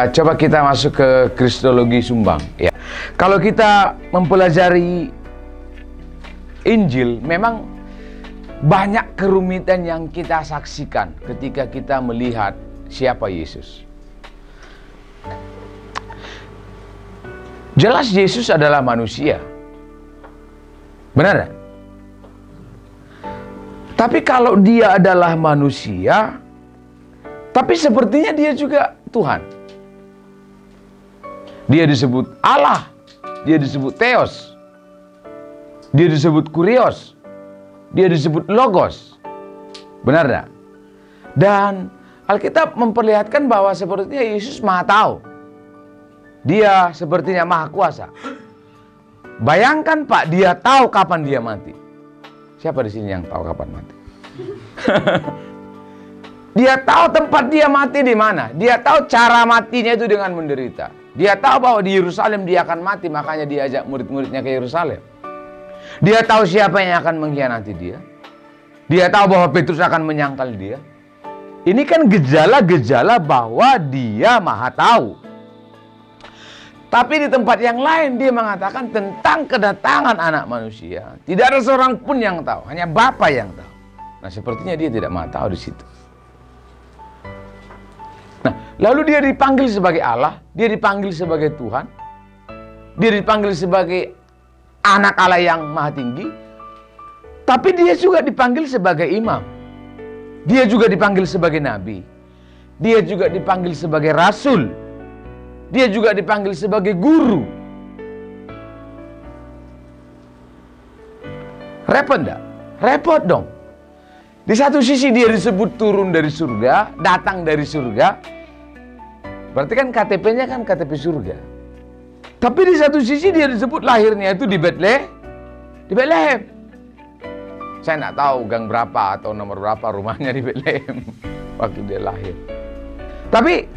Coba kita masuk ke Kristologi Sumbang. Ya. Kalau kita mempelajari Injil, memang banyak kerumitan yang kita saksikan ketika kita melihat siapa Yesus. Jelas Yesus adalah manusia. Benar tak? Tapi kalau dia adalah manusia, tapi sepertinya dia juga Tuhan. Dia disebut Allah, dia disebut Theos, dia disebut Kurios, dia disebut Logos. Benar tak? Dan Alkitab memperlihatkan bahwa sepertinya Yesus Maha Tahu. Dia sepertinya Maha Kuasa. Bayangkan Pak, dia tahu kapan dia mati. Siapa di sini yang tahu kapan mati? Dia tahu tempat dia mati di mana. Dia tahu cara matinya itu dengan menderita. Dia tahu bahwa di Yerusalem dia akan mati, makanya dia ajak murid-muridnya ke Yerusalem. Dia tahu siapa yang akan mengkhianati dia. Dia tahu bahwa Petrus akan menyangkal dia. Ini kan gejala-gejala bahwa dia Maha Tahu. Tapi di tempat yang lain dia mengatakan tentang kedatangan anak manusia. Tidak ada seorang pun yang tahu, hanya Bapa yang tahu. Nah, sepertinya dia tidak Maha Tahu di situ. Nah, lalu dia dipanggil sebagai Allah, dia dipanggil sebagai Tuhan, dia dipanggil sebagai anak Allah yang Maha Tinggi, tapi dia juga dipanggil sebagai imam. Dia juga dipanggil sebagai nabi. Dia juga dipanggil sebagai rasul. Dia juga dipanggil sebagai guru. Repot enggak? Repot dong. Di satu sisi dia disebut turun dari surga, datang dari surga. Berarti kan KTP-nya kan KTP surga. Tapi di satu sisi dia disebut lahirnya itu di Bethlehem. Di Bethlehem. Saya nggak tahu gang berapa atau nomor berapa rumahnya di Bethlehem waktu dia lahir. Tapi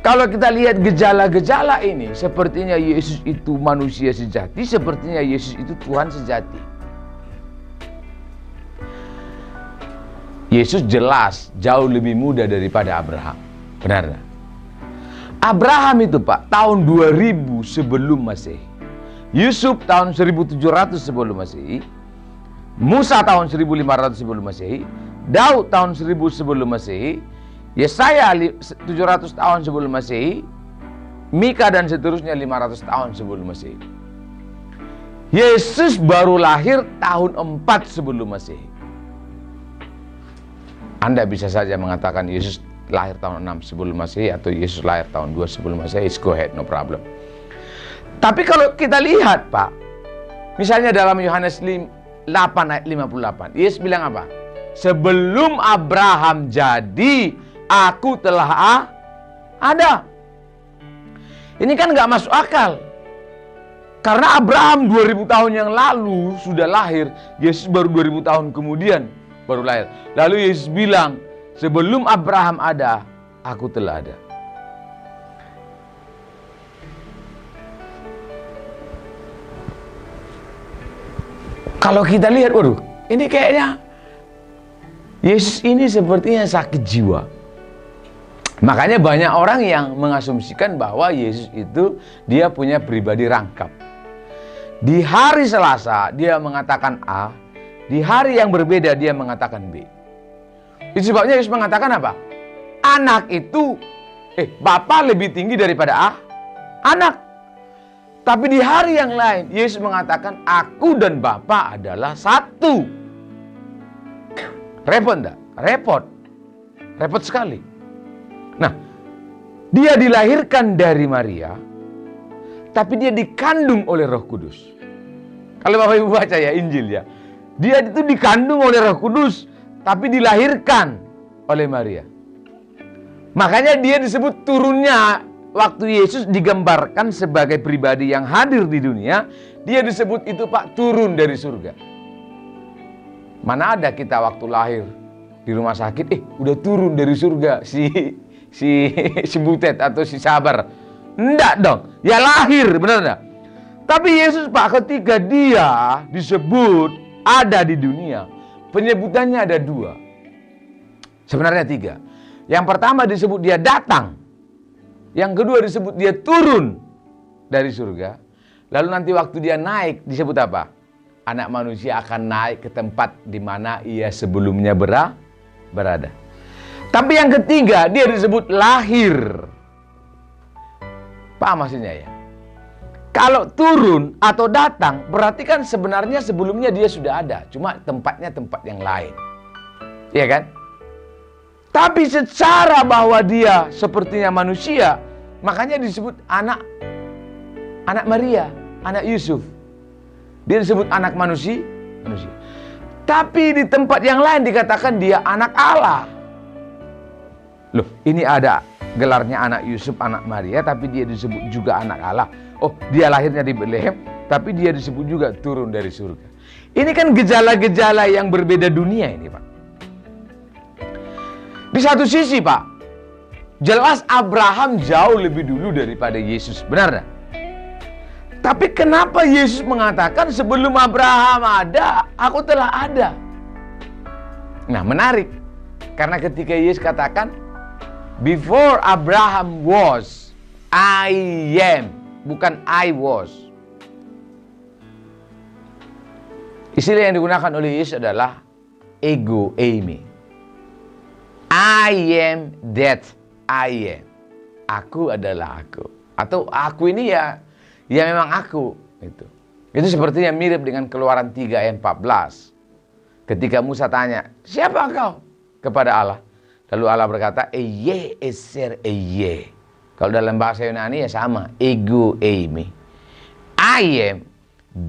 kalau kita lihat gejala-gejala ini, sepertinya Yesus itu manusia sejati, sepertinya Yesus itu Tuhan sejati. Yesus jelas jauh lebih muda daripada Abraham. Benar tak? Abraham itu Pak, tahun 2000 sebelum Masehi. Yusuf tahun 1700 sebelum Masehi. Musa tahun 1500 sebelum Masehi. Daud tahun 1000 sebelum Masehi. Yesaya 700 tahun sebelum Masehi. Mika dan seterusnya 500 tahun sebelum Masehi. Yesus baru lahir tahun 4 sebelum Masehi. Anda bisa saja mengatakan Yesus lahir tahun 6 sebelum Masehi atau Yesus lahir tahun 2 sebelum Masehi. Go ahead, no problem. Tapi kalau kita lihat Pak, misalnya dalam Yohanes 8 ayat 58, Yesus bilang apa? Sebelum Abraham jadi, aku telah ada. Ini kan nggak masuk akal. Karena Abraham 2000 tahun yang lalu sudah lahir, Yesus baru 2000 tahun kemudian baru lahir. Lalu Yesus bilang, sebelum Abraham ada, aku telah ada. Kalau kita lihat, waduh, ini kayaknya Yesus ini sepertinya sakit jiwa. Makanya banyak orang yang mengasumsikan bahwa Yesus itu dia punya pribadi rangkap. Di hari Selasa dia mengatakan A, di hari yang berbeda dia mengatakan B. Itu sebabnya Yesus mengatakan apa? Anak itu, Bapa lebih tinggi daripada anak. Tapi di hari yang lain Yesus mengatakan aku dan Bapa adalah satu. Repot enggak? Repot. Repot sekali. Nah, dia dilahirkan dari Maria, tapi dia dikandung oleh Roh Kudus. Kalau Bapak Ibu baca ya Injil ya, dia itu dikandung oleh Roh Kudus, tapi dilahirkan oleh Maria. Makanya dia disebut turunnya. Waktu Yesus digambarkan sebagai pribadi yang hadir di dunia, dia disebut itu Pak turun dari surga. Mana ada kita waktu lahir di rumah sakit, udah turun dari surga si Butet atau si Sabar. Enggak dong, ya lahir, benar enggak? Tapi Yesus Pak ketika dia disebut ada di dunia, penyebutannya ada dua. Sebenarnya tiga. Yang pertama disebut dia datang. Yang kedua disebut dia turun dari surga. Lalu nanti waktu dia naik disebut apa? Anak manusia akan naik ke tempat di mana ia sebelumnya berada. Tapi yang ketiga dia disebut lahir. Paham maksudnya ya? Kalau turun atau datang berarti kan sebenarnya sebelumnya dia sudah ada. Cuma tempatnya tempat yang lain. Iya kan? Tapi secara bahwa dia sepertinya manusia, makanya disebut anak Maria, anak Yusuf. Dia disebut anak manusia. Tapi di tempat yang lain dikatakan dia anak Allah. Loh, ini ada gelarnya anak Yusuf, anak Maria, tapi dia disebut juga anak Allah. Oh, dia lahirnya di Bethlehem, tapi dia disebut juga turun dari surga. Ini kan gejala-gejala yang berbeda dunia ini, Pak. Di satu sisi, Pak, jelas Abraham jauh lebih dulu daripada Yesus, benar tak? Tapi kenapa Yesus mengatakan sebelum Abraham ada, aku telah ada? Nah, menarik. Karena ketika Yesus katakan, before Abraham was, I am, bukan I was. Istilah yang digunakan oleh Yesus adalah ego eimi. I am that I am. Aku adalah aku. Atau aku ini ya memang aku. Itu sepertinya mirip dengan Keluaran 3 ayat 14. Ketika Musa tanya, siapa engkau? Kepada Allah. Lalu Allah berkata, eye eser eye. Kalau dalam bahasa Yunani ya sama, ego eimi. I am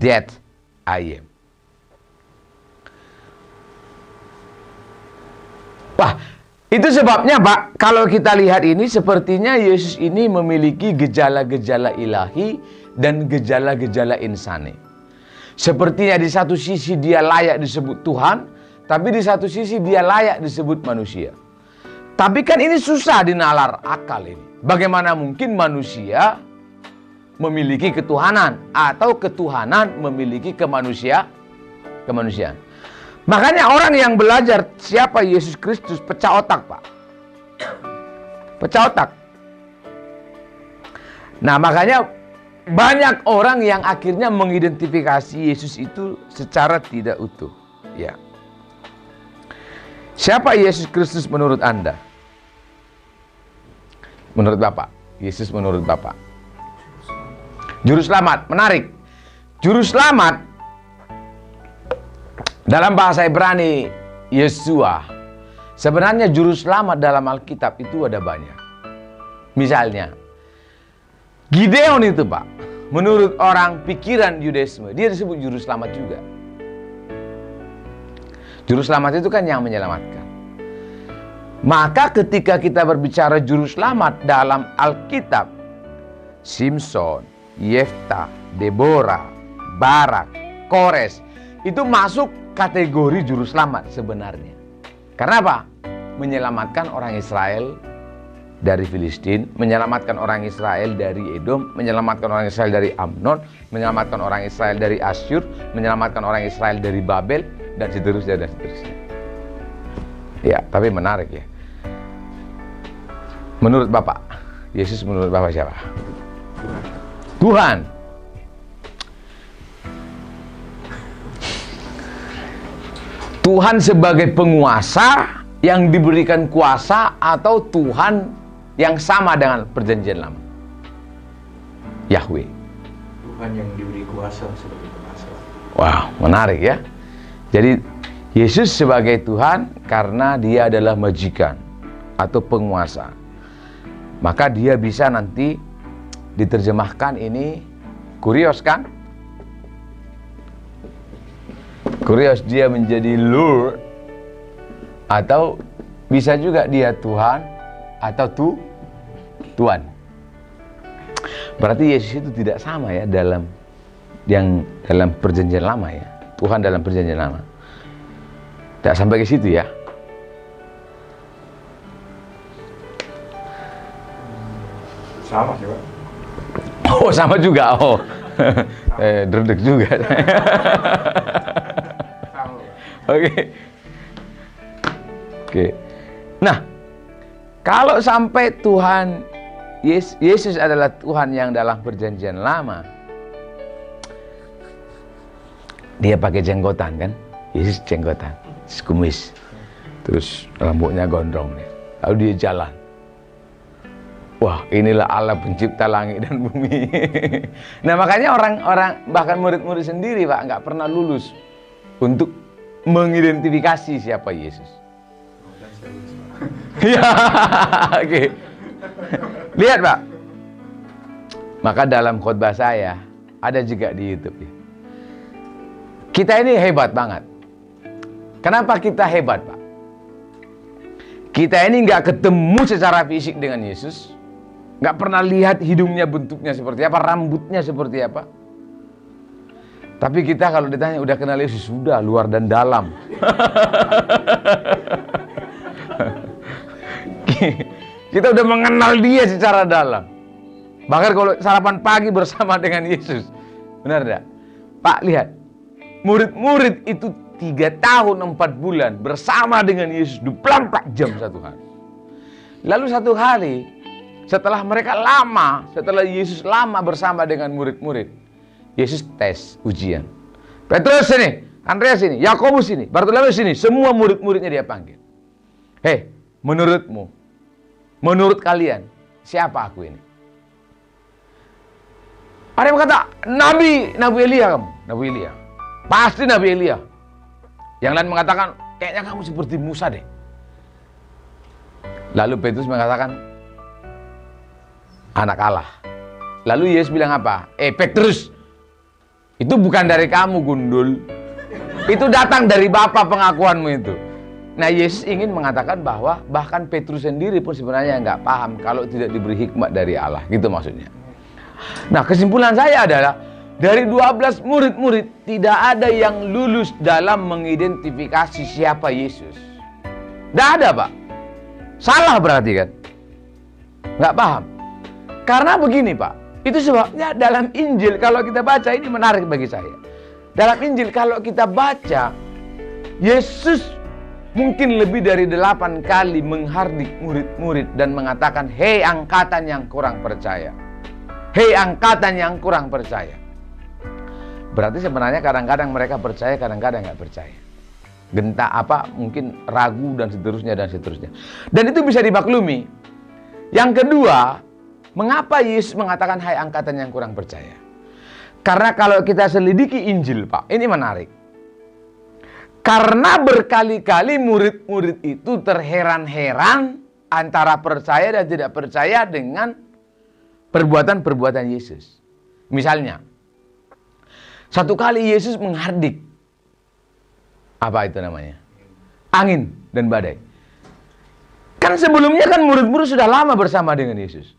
that I am. Wah, itu sebabnya Pak, kalau kita lihat ini sepertinya Yesus ini memiliki gejala-gejala ilahi dan gejala-gejala insani. Sepertinya di satu sisi dia layak disebut Tuhan, tapi di satu sisi dia layak disebut manusia. Tapi kan ini susah dinalar akal ini. Bagaimana mungkin manusia memiliki ketuhanan atau ketuhanan memiliki kemanusiaan? Makanya orang yang belajar siapa Yesus Kristus pecah otak, Pak. Pecah otak. Nah, makanya banyak orang yang akhirnya mengidentifikasi Yesus itu secara tidak utuh. Ya. Siapa Yesus Kristus menurut Anda? Menurut Bapak. Yesus menurut Bapak. Juru selamat, menarik. Juru selamat dalam bahasa Ibrani, Yeshua. Sebenarnya juru selamat dalam Alkitab itu ada banyak. Misalnya, Gideon itu, Pak, menurut orang pikiran Yudaisme, dia disebut juru selamat juga. Juru selamat itu kan yang menyelamatkan. Maka ketika kita berbicara juru selamat dalam Alkitab, Simson, Yefta, Deborah, Barak, Kores, itu masuk kategori juru selamat sebenarnya. Karena apa? Menyelamatkan orang Israel dari Filistin, menyelamatkan orang Israel dari Edom, menyelamatkan orang Israel dari Amnon, menyelamatkan orang Israel dari Asyur, menyelamatkan orang Israel dari Babel, dan seterusnya dan seterusnya. Ya, tapi menarik ya. Menurut Bapak, Yesus menurut Bapak siapa? Tuhan. Tuhan sebagai penguasa yang diberikan kuasa atau Tuhan yang sama dengan perjanjian lama? Yahweh. Tuhan yang diberi kuasa sebagai penguasa. Wow, menarik ya. Jadi Yesus sebagai Tuhan karena dia adalah majikan atau penguasa. Maka dia bisa nanti diterjemahkan ini kurios kan? Kurios dia menjadi Lord, atau bisa juga dia Tuhan atau Tuhan. Berarti Yesus itu tidak sama ya dalam perjanjian lama ya. Tuhan dalam perjanjian lama. Tidak sampai ke situ ya. Sama sih, Pak. Oh, sama juga. Oh. Derdek juga. Oke. Nah, kalau sampai Tuhan Yesus adalah Tuhan yang dalam perjanjian lama. Dia pakai jenggotan kan? Yesus jenggotan, kumis. Terus rambutnya gondrong nih. Lalu dia jalan. Wah, inilah Allah pencipta langit dan bumi. Nah, makanya orang-orang, bahkan murid-murid sendiri, Pak, nggak pernah lulus untuk mengidentifikasi siapa Yesus. Ya, oke. Lihat, Pak. Maka dalam khotbah saya, ada juga di YouTube ya. Kita ini hebat banget. Kenapa kita hebat, Pak? Kita ini nggak ketemu secara fisik dengan Yesus. Nggak pernah lihat hidungnya bentuknya seperti apa, rambutnya seperti apa. Tapi kita kalau ditanya udah kenal Yesus, sudah luar dan dalam. Kita udah mengenal dia secara dalam. Bahkan kalau sarapan pagi bersama dengan Yesus. Benar tidak? Pak, lihat. Murid-murid itu 3 tahun 4 bulan bersama dengan Yesus 24 jam satu hari. Lalu satu hari, setelah mereka lama, setelah Yesus lama bersama dengan murid-murid, Yesus tes ujian. Petrus sini, Andreas sini, Yakobus sini, Bartolomeus sini, semua murid-muridnya dia panggil. Hei, menurut kalian, siapa aku ini? Ada yang berkata, Nabi Elia kamu, Nabi Elia. Pasti Nabi Elia. Yang lain mengatakan, kayaknya kamu seperti Musa deh. Lalu Petrus mengatakan, anak Allah. Lalu Yesus bilang apa? Petrus, itu bukan dari kamu, gundul. Itu datang dari Bapa pengakuanmu itu. Nah, Yesus ingin mengatakan bahwa bahkan Petrus sendiri pun sebenarnya nggak paham kalau tidak diberi hikmat dari Allah. Gitu maksudnya. Nah, kesimpulan saya adalah dari 12 murid-murid tidak ada yang lulus dalam mengidentifikasi siapa Yesus. Tidak ada, Pak. Salah berarti kan? Nggak paham. Karena begini, Pak. Itu sebabnya dalam Injil kalau kita baca, ini menarik bagi saya. Dalam Injil kalau kita baca, Yesus mungkin lebih dari 8 kali menghardik murid-murid dan mengatakan, hei angkatan yang kurang percaya. Hei angkatan yang kurang percaya. Berarti sebenarnya kadang-kadang mereka percaya, kadang-kadang nggak percaya. Gentak apa, mungkin ragu dan seterusnya dan seterusnya. Dan itu bisa dimaklumi. Yang kedua, mengapa Yesus mengatakan hai angkatan yang kurang percaya? Karena kalau kita selidiki Injil, Pak, ini menarik. Karena berkali-kali murid-murid itu terheran-heran antara percaya dan tidak percaya dengan perbuatan-perbuatan Yesus. Misalnya, satu kali Yesus menghardik, apa itu namanya? Angin dan badai. Kan sebelumnya kan murid-murid sudah lama bersama dengan Yesus.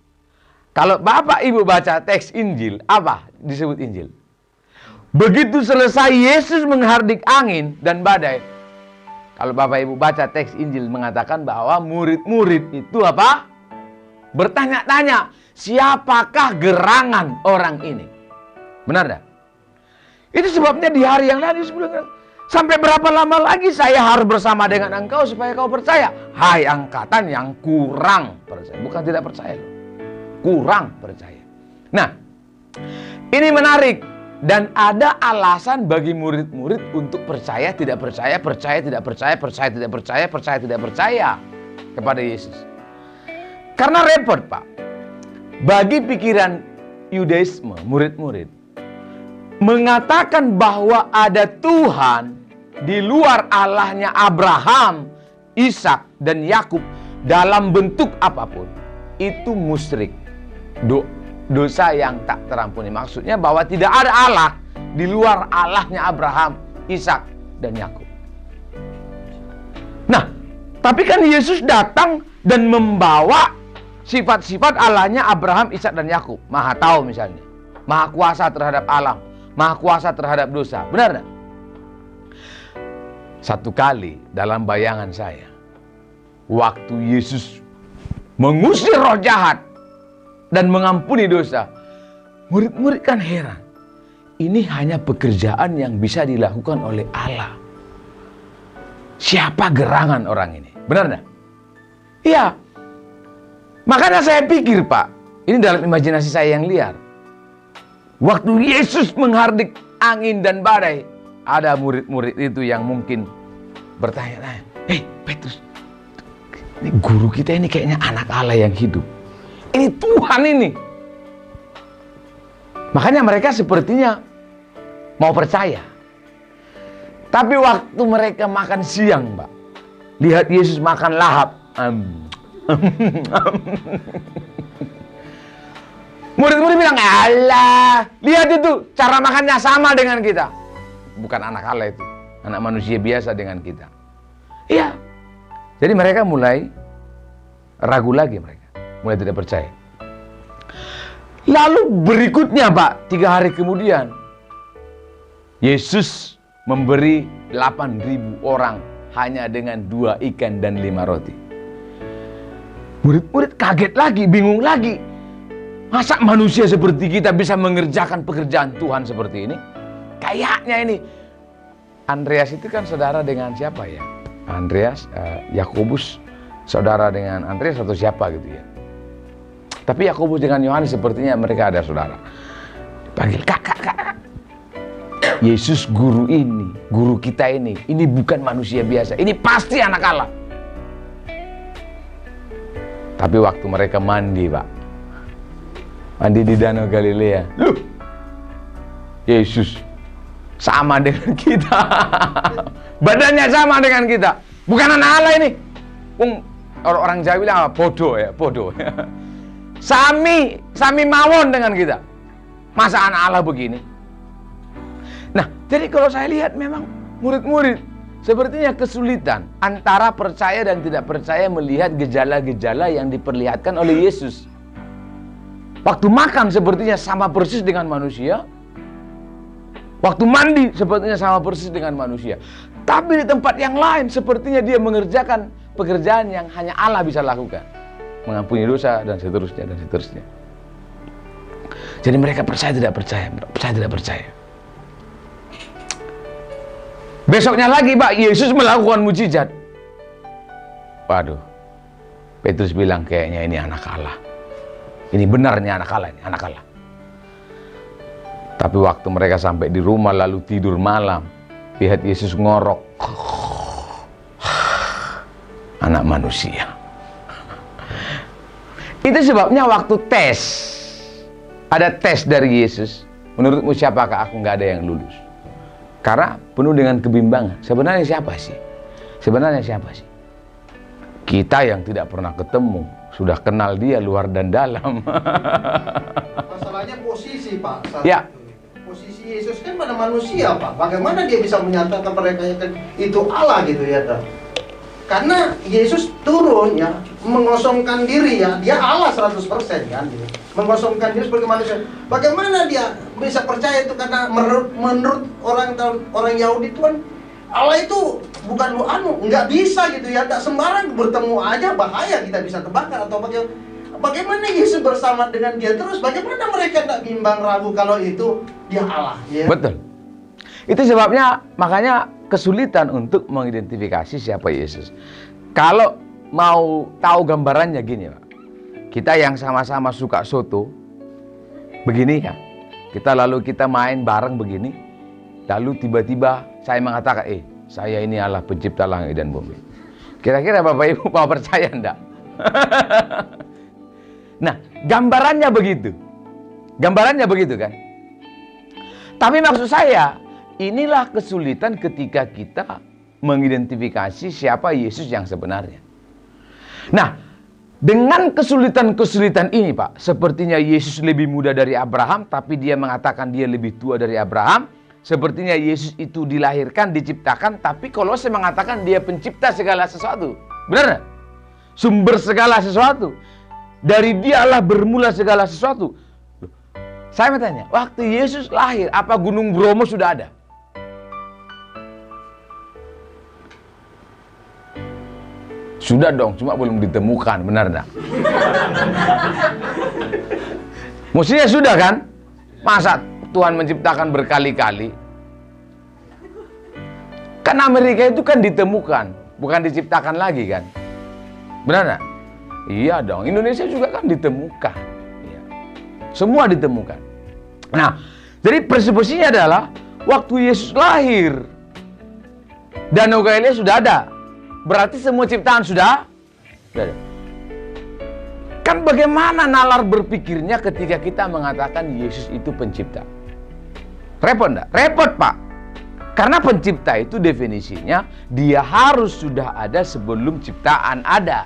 Kalau Bapak Ibu baca teks Injil, apa disebut Injil? Begitu selesai Yesus menghardik angin dan badai, kalau Bapak Ibu baca teks Injil mengatakan bahwa murid-murid itu apa? Bertanya-tanya, siapakah gerangan orang ini? Benar tak? Itu sebabnya di hari yang lain Yesus bilang, sampai berapa lama lagi saya harus bersama dengan engkau supaya kau percaya? Hai angkatan yang kurang percaya. Bukan tidak percaya, kurang percaya. Nah, ini menarik. Dan ada alasan bagi murid-murid untuk percaya, tidak percaya, percaya, tidak percaya, percaya, tidak percaya, percaya, tidak percaya kepada Yesus. Karena repot, Pak. Bagi pikiran Yudaisme, murid-murid mengatakan bahwa ada Tuhan di luar Allahnya Abraham, Ishak, dan Yakub dalam bentuk apapun, itu musyrik. Dosa yang tak terampuni. Maksudnya bahwa tidak ada Allah di luar Allahnya Abraham, Ishak, dan Yakub. Nah, tapi kan Yesus datang dan membawa sifat-sifat Allahnya Abraham, Ishak, dan Yakub. Maha tahu misalnya, maha kuasa terhadap alam, maha kuasa terhadap dosa. Benar tak? Satu kali dalam bayangan saya, waktu Yesus mengusir roh jahat dan mengampuni dosa, murid-murid kan heran. Ini hanya pekerjaan yang bisa dilakukan oleh Allah. Siapa gerangan orang ini? Benar enggak? Iya. Makanya saya pikir, Pak, Ini dalam imajinasi saya yang liar. Waktu Yesus menghardik angin dan badai, ada murid-murid itu yang mungkin bertanya-tanya, "Hei Petrus, ini guru kita ini kayaknya anak Allah yang hidup. Ini Tuhan ini." Makanya mereka sepertinya mau percaya. Tapi waktu mereka makan siang, Pak, lihat Yesus makan lahap. Murid-murid bilang, "Allah, lihat itu, cara makannya sama dengan kita." Bukan anak Allah itu, anak manusia biasa dengan kita. Iya. Jadi mereka mulai ragu lagi, mereka mulai tidak percaya. Lalu berikutnya, Pak, 3 hari kemudian, Yesus memberi 8.000 orang hanya dengan 2 ikan dan 5 roti. Murid-murid kaget lagi, bingung lagi. Masa manusia seperti kita bisa mengerjakan pekerjaan Tuhan seperti ini? Kayaknya ini. Andreas itu kan saudara dengan siapa ya? Andreas, Yakobus saudara dengan Andreas atau siapa gitu ya. Tapi Yakobus dengan Yohanes sepertinya mereka ada saudara. Panggil, "Kak, kak, kak. Yesus guru ini, guru kita ini bukan manusia biasa. Ini pasti anak Allah." Tapi waktu mereka mandi, Pak, mandi di Danau Galilea, loh, Yesus sama dengan kita. Badannya sama dengan kita. Bukan anak Allah ini. Orang Jawa bilang apa? Bodoh ya, bodoh. Sami mawon dengan kita. Masa anak Allah begini? Nah, jadi kalau saya lihat memang murid-murid sepertinya kesulitan antara percaya dan tidak percaya melihat gejala-gejala yang diperlihatkan oleh Yesus. Waktu makan sepertinya sama persis dengan manusia. Waktu mandi sepertinya sama persis dengan manusia. Tapi di tempat yang lain sepertinya dia mengerjakan pekerjaan yang hanya Allah bisa lakukan. Mengampuni dosa dan seterusnya dan seterusnya. Jadi mereka percaya tidak percaya, percaya tidak percaya. Besoknya lagi, Pak, Yesus melakukan mujizat. Waduh, Petrus bilang kayaknya ini anak Allah. Ini benarnya anak Allah, ini anak Allah. Tapi waktu mereka sampai di rumah lalu tidur malam, lihat Yesus ngorok. Anak manusia. Itu sebabnya waktu tes, ada tes dari Yesus. Menurutmu siapakah aku? Nggak ada yang lulus. Karena penuh dengan kebimbangan. Sebenarnya siapa sih? Sebenarnya siapa sih? Kita yang tidak pernah ketemu, sudah kenal dia luar dan dalam. Masalahnya posisi, Pak. Ya. Posisi Yesus kan pada manusia, Pak. Bagaimana dia bisa menyatakan mereka itu Allah gitu ya, Pak? Karena Yesus turun ya, mengosongkan diri ya. Dia Allah 100% kan. Gitu. Mengosongkan diri sebagai manusia. Bagaimana dia bisa percaya itu? Karena menurut orang Yahudi itu kan Allah itu bukan nggak bisa gitu ya. Tak sembarang bertemu aja bahaya, kita bisa terbakar atau bagaimana Yesus bersama dengan dia terus? Bagaimana mereka tak bimbang ragu kalau itu dia Allah? Ya? Betul. Itu sebabnya makanya kesulitan untuk mengidentifikasi siapa Yesus. Kalau mau tahu gambarannya gini, Pak. Kita yang sama-sama suka soto, begini ya. Kita main bareng begini. Lalu tiba-tiba saya mengatakan, saya ini Allah pencipta langit dan bumi. Kira-kira Bapak Ibu mau percaya enggak? Nah, gambarannya begitu. Gambarannya begitu kan? Tapi maksud saya, inilah kesulitan ketika kita mengidentifikasi siapa Yesus yang sebenarnya. Nah, dengan kesulitan-kesulitan ini, Pak, sepertinya Yesus lebih muda dari Abraham, tapi dia mengatakan dia lebih tua dari Abraham. Sepertinya Yesus itu dilahirkan, diciptakan, tapi Kolose mengatakan dia pencipta segala sesuatu. Benar? Sumber segala sesuatu. Dari dialah bermula segala sesuatu. Saya bertanya, waktu Yesus lahir, apa Gunung Bromo sudah ada? Sudah dong, cuma belum ditemukan, benar enggak? Mestinya sudah kan? Masa Tuhan menciptakan berkali-kali? Kan Amerika itu kan ditemukan, bukan diciptakan lagi kan? Benar enggak? Iya dong, Indonesia juga kan ditemukan. Ya. Semua ditemukan. Nah, jadi presupposinya adalah waktu Yesus lahir, Danau Galilea sudah ada. Berarti semua ciptaan sudah ada. Kan bagaimana nalar berpikirnya ketika kita mengatakan Yesus itu pencipta? Repot enggak? Repot, Pak. Karena pencipta itu definisinya dia harus sudah ada sebelum ciptaan ada.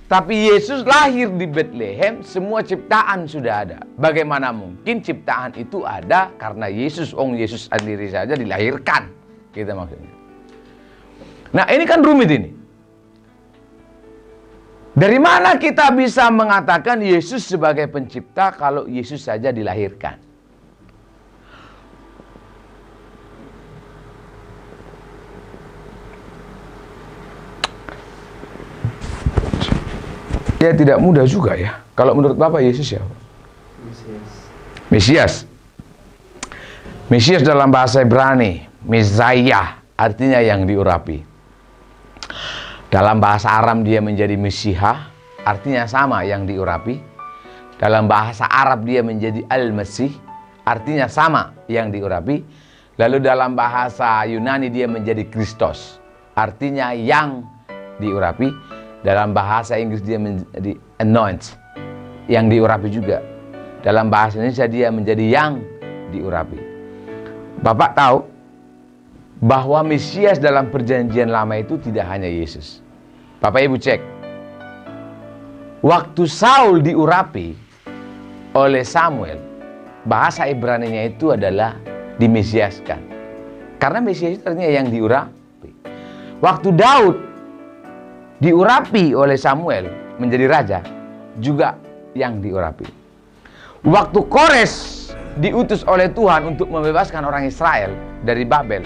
Tapi Yesus lahir di Bethlehem, semua ciptaan sudah ada. Bagaimana mungkin ciptaan itu ada karena Yesus? Yesus sendiri saja dilahirkan. Kita maksudnya. Nah, ini kan rumit ini. Dari mana kita bisa mengatakan Yesus sebagai pencipta kalau Yesus saja dilahirkan? Ya tidak mudah juga ya. Kalau menurut Bapak Yesus siapa? Mesias. Mesias dalam bahasa Ibrani, Mesiah, artinya yang diurapi. Dalam bahasa Aram dia menjadi Mesiha, artinya sama, yang diurapi. Dalam bahasa Arab dia menjadi Al-Masih, artinya sama, yang diurapi. Lalu dalam bahasa Yunani dia menjadi Kristos, artinya yang diurapi. Dalam bahasa Inggris dia menjadi anoint, yang diurapi juga. Dalam bahasa Indonesia dia menjadi yang diurapi. Bapak tahu bahwa Mesias dalam perjanjian lama itu tidak hanya Yesus. Bapak Ibu cek. Waktu Saul diurapi oleh Samuel, bahasa Ibraninya itu adalah dimesiaskan. Karena Mesias itu artinya yang diurapi. Waktu Daud diurapi oleh Samuel menjadi raja, juga yang diurapi. Waktu Kores diutus oleh Tuhan untuk membebaskan orang Israel dari Babel,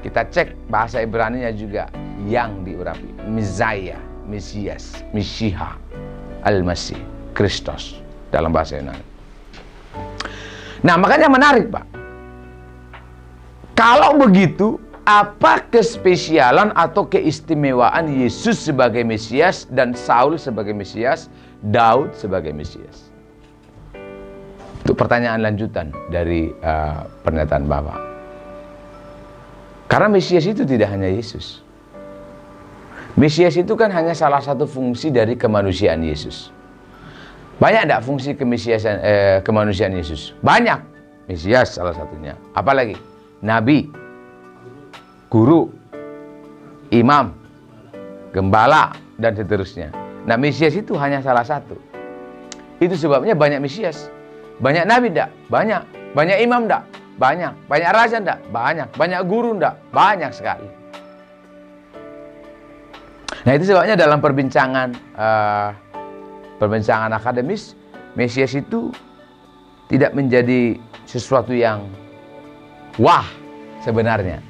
kita cek bahasa Ibraninya juga yang diurapi. Mesiah, Mesias, Mesiha, Al-Masih, Kristos dalam bahasa Yunani. Nah, makanya menarik, Pak. Kalau begitu, apa kespesialan atau keistimewaan Yesus sebagai Mesias dan Saul sebagai Mesias, Daud sebagai Mesias? Itu pertanyaan lanjutan dari pernyataan Bapak. Karena Mesias itu tidak hanya Yesus. Mesias itu kan hanya salah satu fungsi dari kemanusiaan Yesus. Banyak enggak fungsi kemanusiaan Yesus? Banyak. Mesias salah satunya. Apalagi? Nabi, guru, imam, gembala, dan seterusnya. Nah, Mesias itu hanya salah satu. Itu sebabnya banyak Mesias. Banyak nabi enggak? Banyak. Banyak imam enggak? Banyak. Banyak raja enggak? Banyak. Banyak guru enggak? Banyak sekali. Nah, itu sebabnya dalam perbincangan akademis, Mesias itu tidak menjadi sesuatu yang wah sebenarnya.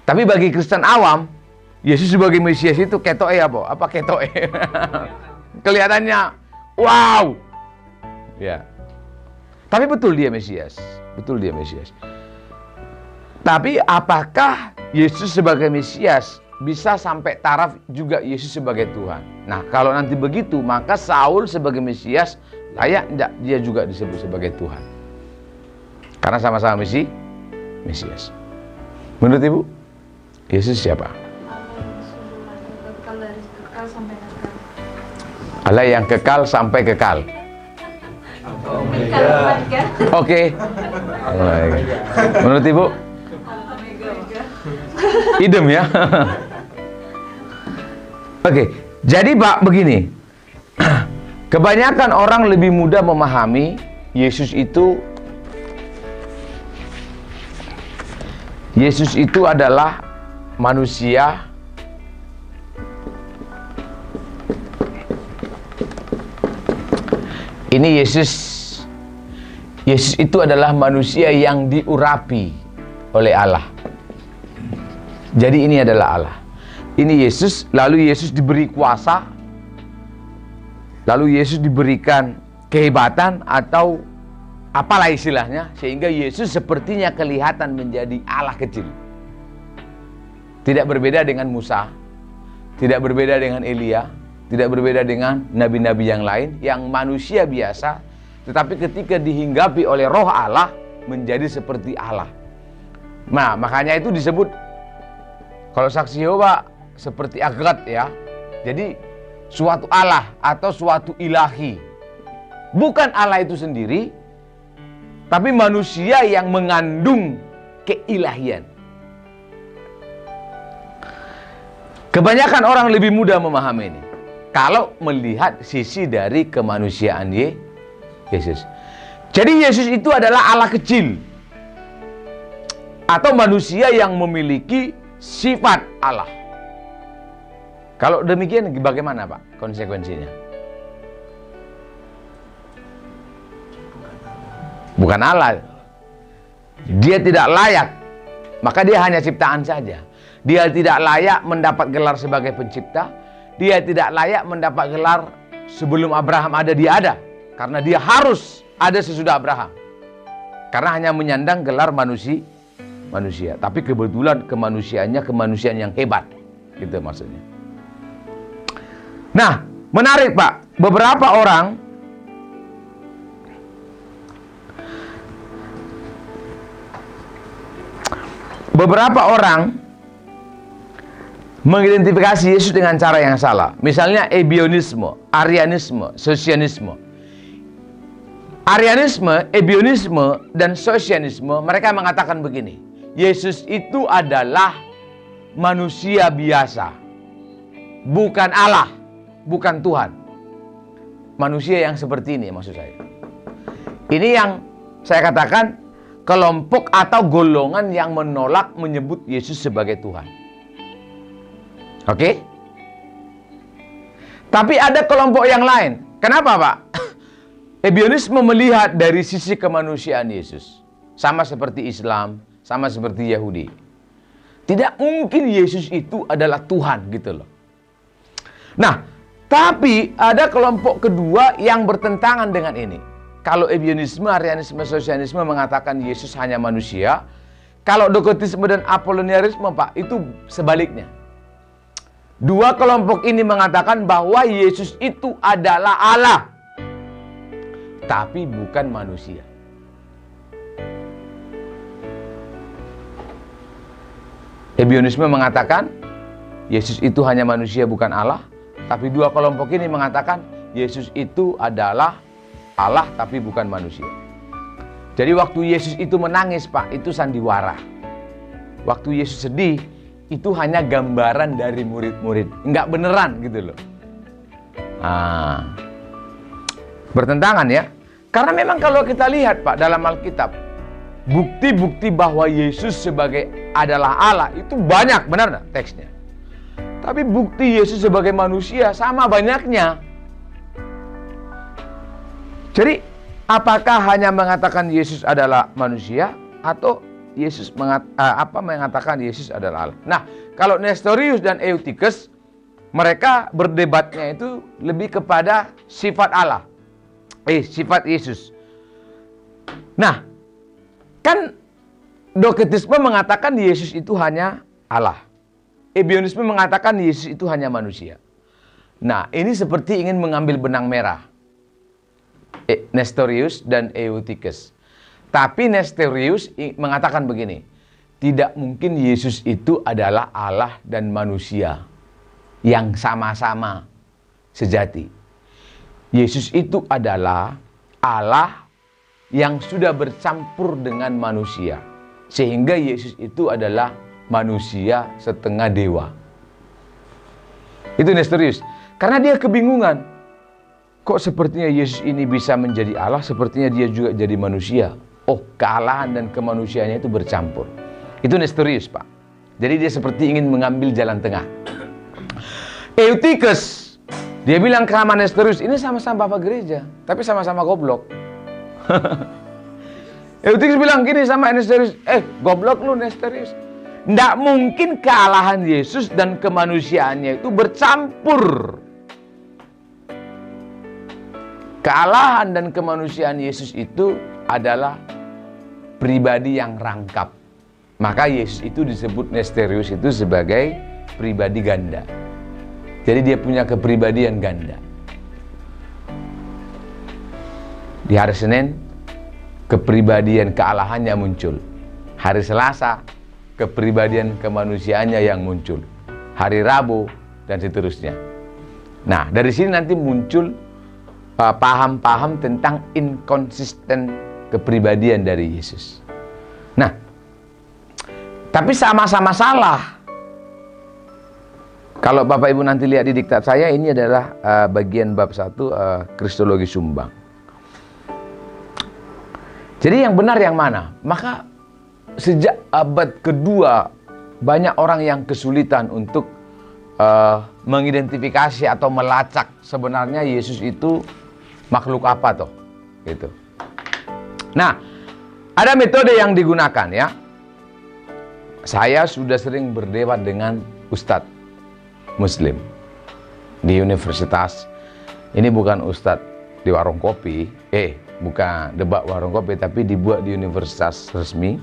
Tapi bagi Kristen awam, Yesus sebagai Mesias itu ketoe apa? Apa ketoe? Kelihatannya wow. Ya. Tapi betul dia Mesias. Betul dia Mesias. Tapi apakah Yesus sebagai Mesias bisa sampai taraf juga Yesus sebagai Tuhan? Nah, kalau nanti begitu, maka Saul sebagai Mesias layak tidak dia juga disebut sebagai Tuhan? Karena sama-sama Mesias. Menurut Ibu, Yesus siapa? Allah yang kekal sampai kekal. Oke. Menurut Ibu? Idem ya. Oke, jadi Pak begini. Kebanyakan orang lebih mudah memahami Yesus itu adalah manusia ini Yesus itu adalah manusia yang diurapi oleh Allah. Jadi ini adalah Allah. Ini Yesus, lalu Yesus diberi kuasa, lalu Yesus diberikan kehebatan atau apalah istilahnya, sehingga Yesus sepertinya kelihatan menjadi Allah kecil. Tidak berbeda dengan Musa, tidak berbeda dengan Elia, tidak berbeda dengan nabi-nabi yang lain yang manusia biasa, tetapi ketika dihinggapi oleh roh Allah menjadi seperti Allah. Nah, makanya itu disebut kalau saksi Yehova seperti agat ya. Jadi suatu Allah atau suatu ilahi. Bukan Allah itu sendiri, tapi manusia yang mengandung keilahian. Kebanyakan orang lebih mudah memahami ini kalau melihat sisi dari kemanusiaan Yesus. Jadi Yesus itu adalah Allah kecil atau manusia yang memiliki sifat Allah. Kalau demikian bagaimana Pak konsekuensinya? Bukan Allah. Dia tidak layak, maka dia hanya ciptaan saja. Dia tidak layak mendapat gelar sebagai pencipta. Dia tidak layak mendapat gelar sebelum Abraham ada, dia ada. Karena dia harus ada sesudah Abraham. Karena hanya menyandang gelar manusia. Tapi kebetulan kemanusiaannya kemanusiaan yang hebat. Gitu maksudnya. Nah, menarik Pak. Beberapa orang mengidentifikasi Yesus dengan cara yang salah. Misalnya ebionisme, arianisme, sosianisme. Arianisme, ebionisme, dan sosianisme mereka mengatakan begini. Yesus itu adalah manusia biasa. Bukan Allah, bukan Tuhan. Manusia yang seperti ini maksud saya. Ini yang saya katakan kelompok atau golongan yang menolak menyebut Yesus sebagai Tuhan. Oke? Tapi ada kelompok yang lain. Kenapa Pak? Ebionisme melihat dari sisi kemanusiaan Yesus. Sama seperti Islam, sama seperti Yahudi. Tidak mungkin Yesus itu adalah Tuhan gitu loh. Nah, tapi ada kelompok kedua yang bertentangan dengan ini. Kalau ebionisme, arianisme, sosianisme mengatakan Yesus hanya manusia. Kalau doketisme dan apoloniarisme Pak, itu sebaliknya. Dua kelompok ini mengatakan bahwa Yesus itu adalah Allah, tapi bukan manusia. Ebionisme mengatakan Yesus itu hanya manusia bukan Allah, tapi dua kelompok ini mengatakan Yesus itu adalah Allah tapi bukan manusia. Jadi waktu Yesus itu menangis Pak, itu sandiwara. Waktu Yesus sedih, itu hanya gambaran dari murid-murid, enggak beneran gitu loh. Bertentangan ya. Karena memang kalau kita lihat Pak dalam Alkitab, bukti-bukti bahwa Yesus sebagai adalah Allah itu banyak, benar nggak teksnya? Tapi bukti Yesus sebagai manusia sama banyaknya. Jadi apakah hanya mengatakan Yesus adalah manusia atau Yesus mengatakan Yesus adalah Allah? Nah, kalau Nestorius dan Eutyches mereka berdebatnya itu lebih kepada sifat Allah. Sifat Yesus. Nah, kan doketisme mengatakan Yesus itu hanya Allah. Ebionisme mengatakan Yesus itu hanya manusia. Nah, ini seperti ingin mengambil benang merah. Nestorius dan Eutyches. Tapi Nestorius mengatakan begini, tidak mungkin Yesus itu adalah Allah dan manusia yang sama-sama sejati. Yesus itu adalah Allah yang sudah bercampur dengan manusia. Sehingga Yesus itu adalah manusia setengah dewa. Itu Nestorius. Karena dia kebingungan. Kok sepertinya Yesus ini bisa menjadi Allah, sepertinya dia juga jadi manusia. Oh, kealahan dan kemanusiaannya itu bercampur. Itu Nestorius, Pak. Jadi dia seperti ingin mengambil jalan tengah. Eutyches, dia bilang sama Nestorius, ini sama-sama bapak gereja, tapi sama-sama goblok. Eutyches bilang gini sama Nestorius, goblok lu Nestorius. Nggak mungkin kealahan Yesus dan kemanusiaannya itu bercampur. Kealahan dan kemanusiaan Yesus itu adalah pribadi yang rangkap. Maka Yesus itu disebut Nestorius itu sebagai pribadi ganda. Jadi dia punya kepribadian ganda. Di hari Senin, kepribadian kealahannya muncul. Hari Selasa, kepribadian kemanusiaannya yang muncul. Hari Rabu, dan seterusnya. Nah, dari sini nanti muncul paham-paham tentang inkonsisten kepribadian dari Yesus. Nah, tapi sama-sama salah. Kalau Bapak Ibu nanti lihat di diktat saya, ini adalah bagian bab 1 Kristologi Sumbang. Jadi yang benar yang mana? Maka sejak abad kedua banyak orang yang kesulitan untuk mengidentifikasi atau melacak sebenarnya Yesus itu makhluk apa toh, gitu. Nah, ada metode yang digunakan ya. Saya sudah sering berdebat dengan Ustadz Muslim di universitas. Ini bukan Ustadz di warung kopi, bukan debat warung kopi, tapi dibuat di universitas resmi,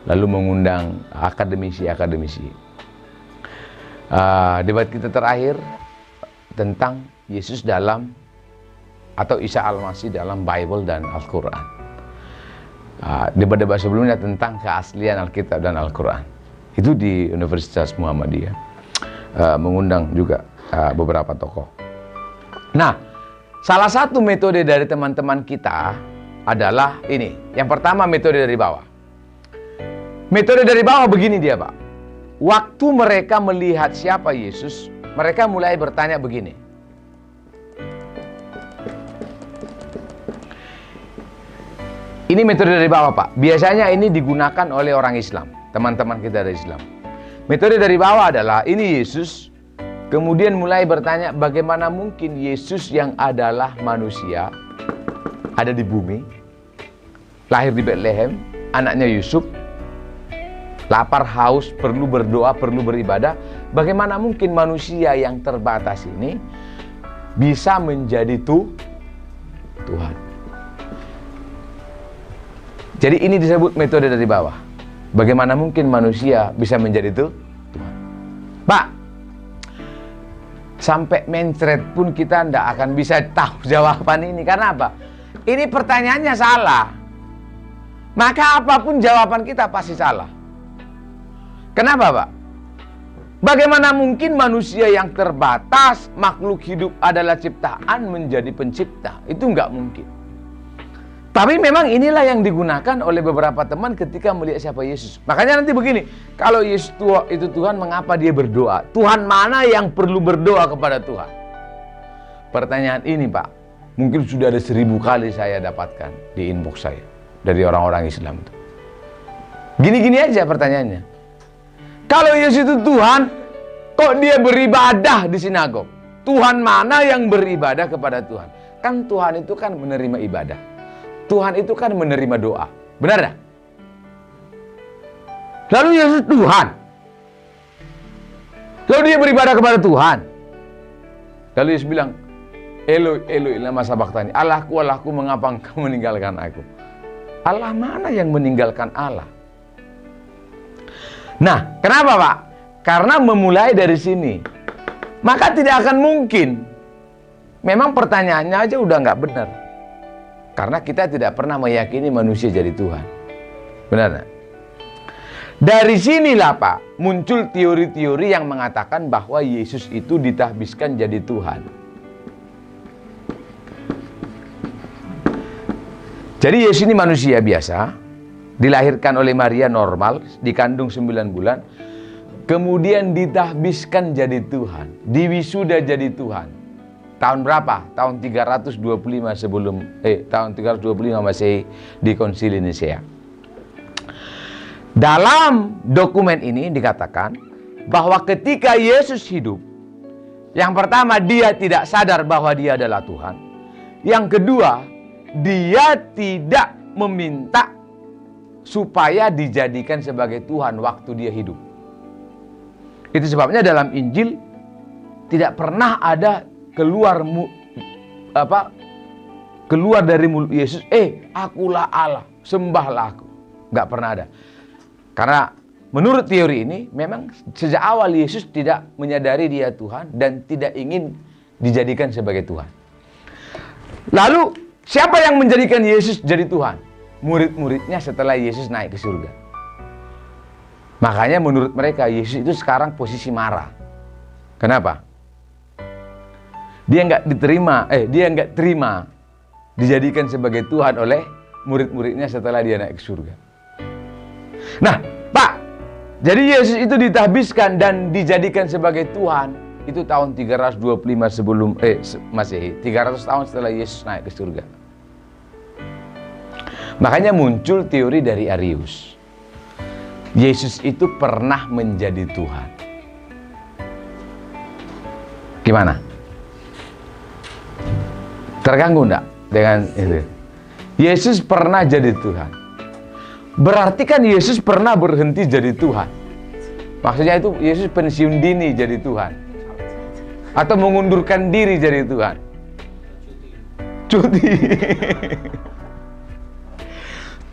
lalu mengundang akademisi-akademisi. Debat kita terakhir tentang Yesus dalam atau Isa Al-Masih dalam Bible dan Al-Quran. Debat-debat sebelumnya tentang keaslian Alkitab dan Al-Quran. Itu di Universitas Muhammadiyah. Mengundang juga beberapa tokoh. Nah, salah satu metode dari teman-teman kita adalah ini. Yang pertama, metode dari bawah. Metode dari bawah begini dia, Pak. Waktu mereka melihat siapa Yesus, mereka mulai bertanya begini. Ini metode dari bawah, Pak. Biasanya ini digunakan oleh orang Islam, teman-teman kita dari Islam. Metode dari bawah adalah ini Yesus, kemudian mulai bertanya bagaimana mungkin Yesus yang adalah manusia ada di bumi, lahir di Bethlehem, anaknya Yusuf, lapar, haus, perlu berdoa, perlu beribadah. Bagaimana mungkin manusia yang terbatas ini bisa menjadi Tuhan? Jadi ini disebut metode dari bawah. Bagaimana mungkin manusia bisa menjadi Tuhan? Pak, sampai mencret pun kita tidak akan bisa tahu jawaban ini. Karena apa? Ini pertanyaannya salah. Maka apapun jawaban kita pasti salah. Kenapa, Pak? Bagaimana mungkin manusia yang terbatas, makhluk hidup adalah ciptaan menjadi pencipta? Itu nggak mungkin. Tapi memang inilah yang digunakan oleh beberapa teman ketika melihat siapa Yesus. Makanya nanti begini, kalau Yesus itu Tuhan, mengapa dia berdoa? Tuhan mana yang perlu berdoa kepada Tuhan? Pertanyaan ini, Pak, mungkin sudah ada 1000 kali saya dapatkan di inbox saya dari orang-orang Islam itu. Gini-gini aja pertanyaannya. Kalau Yesus itu Tuhan, kok dia beribadah di sinagog? Tuhan mana yang beribadah kepada Tuhan? Kan Tuhan itu kan menerima ibadah. Tuhan itu kan menerima doa. Benar tak? Lalu Yesus Tuhan. Lalu dia beribadah kepada Tuhan. Lalu Yesus bilang, Eloi, Eloi, lama sabachthani. Allahku, Allahku, mengapa engkau meninggalkan aku? Allah mana yang meninggalkan Allah? Nah, kenapa, Pak? Karena memulai dari sini. Maka tidak akan mungkin. Memang pertanyaannya aja udah nggak benar. Karena kita tidak pernah meyakini manusia jadi Tuhan. Benar tak? Dari sinilah, Pak, muncul teori-teori yang mengatakan bahwa Yesus itu ditahbiskan jadi Tuhan. Jadi Yesus ini manusia biasa, dilahirkan oleh Maria normal, dikandung 9 bulan, kemudian ditahbiskan jadi Tuhan, diwisuda jadi Tuhan. Tahun berapa? Tahun 325 sebelum tahun 325 Masehi di Konsili Nisea. Dalam dokumen ini dikatakan bahwa ketika Yesus hidup, yang pertama dia tidak sadar bahwa dia adalah Tuhan. Yang kedua, dia tidak meminta supaya dijadikan sebagai Tuhan waktu dia hidup. Itu sebabnya dalam Injil tidak pernah ada keluar dari mulut Yesus, akulah Allah, sembahlah aku. Nggak pernah ada. Karena menurut teori ini, memang sejak awal Yesus tidak menyadari dia Tuhan dan tidak ingin dijadikan sebagai Tuhan. Lalu Siapa yang menjadikan Yesus jadi Tuhan? Murid-muridnya setelah Yesus naik ke surga. Makanya menurut mereka Yesus itu sekarang posisi marah. Kenapa? Dia nggak terima dijadikan sebagai Tuhan oleh murid-muridnya setelah dia naik ke surga. Nah, Pak, jadi Yesus itu ditahbiskan dan dijadikan sebagai Tuhan itu tahun 325 sebelum Masehi, 300 tahun setelah Yesus naik ke surga. Makanya muncul teori dari Arius. Yesus itu pernah menjadi Tuhan. Gimana? Terganggu enggak dengan itu? Yesus pernah jadi Tuhan. Berarti kan Yesus pernah berhenti jadi Tuhan. Maksudnya itu Yesus pensiun dini jadi Tuhan. Atau mengundurkan diri jadi Tuhan. Cuti.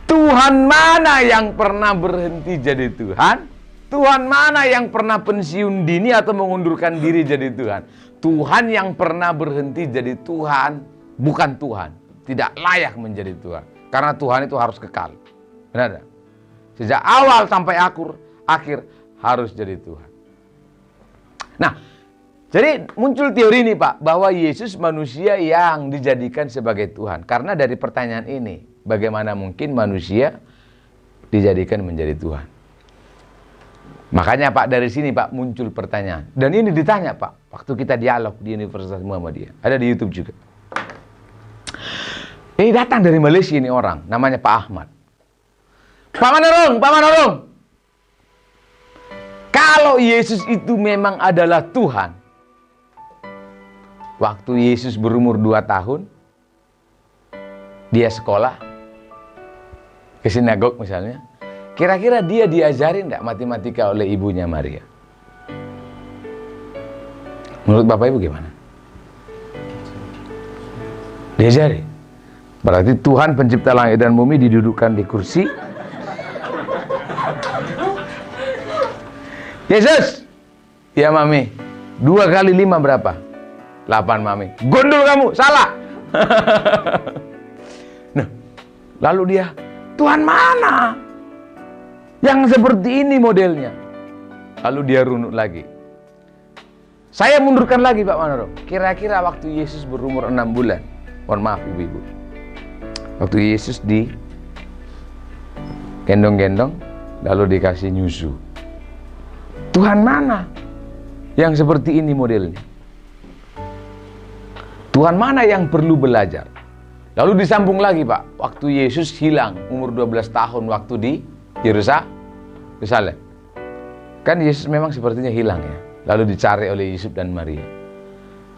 Tuhan mana yang pernah berhenti jadi Tuhan? Tuhan mana yang pernah pensiun dini atau mengundurkan diri jadi Tuhan? Tuhan yang pernah berhenti jadi Tuhan bukan Tuhan, tidak layak menjadi Tuhan. Karena Tuhan itu harus kekal. Benar tak? Sejak awal sampai akhir harus jadi Tuhan. Nah, jadi muncul teori ini Pak, bahwa Yesus manusia yang dijadikan sebagai Tuhan. Karena dari pertanyaan ini, bagaimana mungkin manusia dijadikan menjadi Tuhan? Makanya Pak, dari sini Pak muncul pertanyaan. Dan ini ditanya Pak, waktu kita dialog di Universitas Muhammadiyah. Ada di YouTube juga. Ini datang dari Malaysia ini orang, namanya Pak Ahmad. Pak Manurung. Kalau Yesus itu memang adalah Tuhan, waktu Yesus berumur 2 tahun, dia sekolah, ke sinagog misalnya, kira-kira dia diajarin enggak matematika oleh ibunya Maria? Menurut Bapak Ibu gimana? Diajari. Berarti Tuhan pencipta langit dan bumi didudukkan di kursi. Yesus! Ya Mami, 2 kali 5 berapa? 8 Mami. Gondol kamu, salah! Nah, lalu dia, Tuhan mana yang seperti ini modelnya? Lalu dia runut lagi. Saya mundurkan lagi Pak Manurung. Kira-kira waktu Yesus berumur 6 bulan. Mohon maaf ibu-ibu. Waktu Yesus di gendong-gendong, lalu dikasih nyusu. Tuhan mana yang seperti ini modelnya? Tuhan mana yang perlu belajar? Lalu disambung lagi Pak, waktu Yesus hilang umur 12 tahun waktu di Yerusalem. Kan Yesus memang sepertinya hilang ya. Lalu dicari oleh Yusuf dan Maria.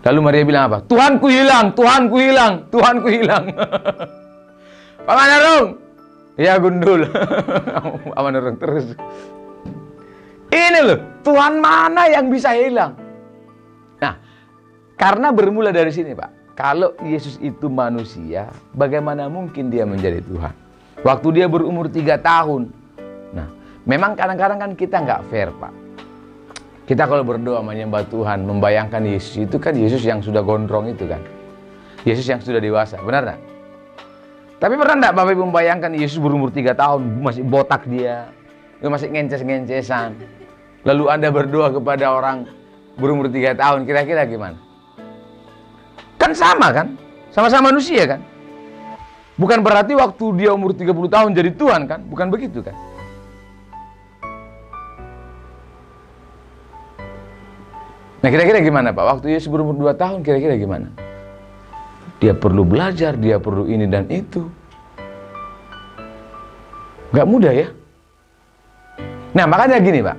Lalu Maria bilang apa? Tuhanku hilang, Tuhanku hilang, Tuhanku hilang. Pak Manurung, ya gundul. Pak Manurung terus. Ini loh, Tuhan mana yang bisa hilang? Nah, karena bermula dari sini Pak. Kalau Yesus itu manusia, bagaimana mungkin dia menjadi Tuhan? Waktu dia berumur 3 tahun. Nah, memang kadang-kadang kan kita nggak fair Pak. Kita kalau berdoa menyembah Tuhan, membayangkan Yesus itu kan Yesus yang sudah gondrong itu kan. Yesus yang sudah dewasa, benar tak? Tapi pernah enggak Bapak Ibu membayangkan Yesus berumur 3 tahun, masih botak dia, masih ngences-ngencesan. Lalu Anda berdoa kepada orang berumur 3 tahun, kira-kira gimana? Kan sama kan? Sama-sama manusia kan? Bukan berarti waktu dia umur 30 tahun jadi Tuhan kan? Bukan begitu kan? Nah kira-kira gimana Pak? Waktu Yesus berumur 2 tahun kira-kira gimana? Dia perlu belajar, dia perlu ini dan itu. Gak mudah ya? Nah makanya gini Pak.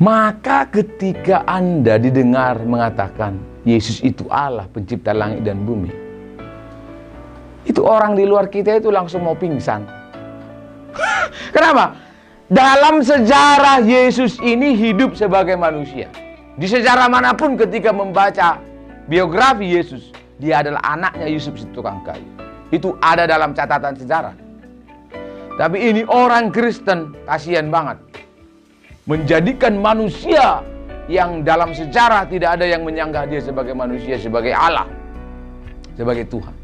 Maka ketika Anda didengar mengatakan Yesus itu Allah pencipta langit dan bumi, itu orang di luar kita itu langsung mau pingsan. Kenapa? Dalam sejarah Yesus ini hidup sebagai manusia. Di sejarah manapun ketika membaca biografi Yesus, dia adalah anaknya Yusuf si tukang kayu. Itu ada dalam catatan sejarah. Tapi ini orang Kristen, kasihan banget. Menjadikan manusia yang dalam sejarah tidak ada yang menyanggah dia sebagai manusia, sebagai Allah, sebagai Tuhan.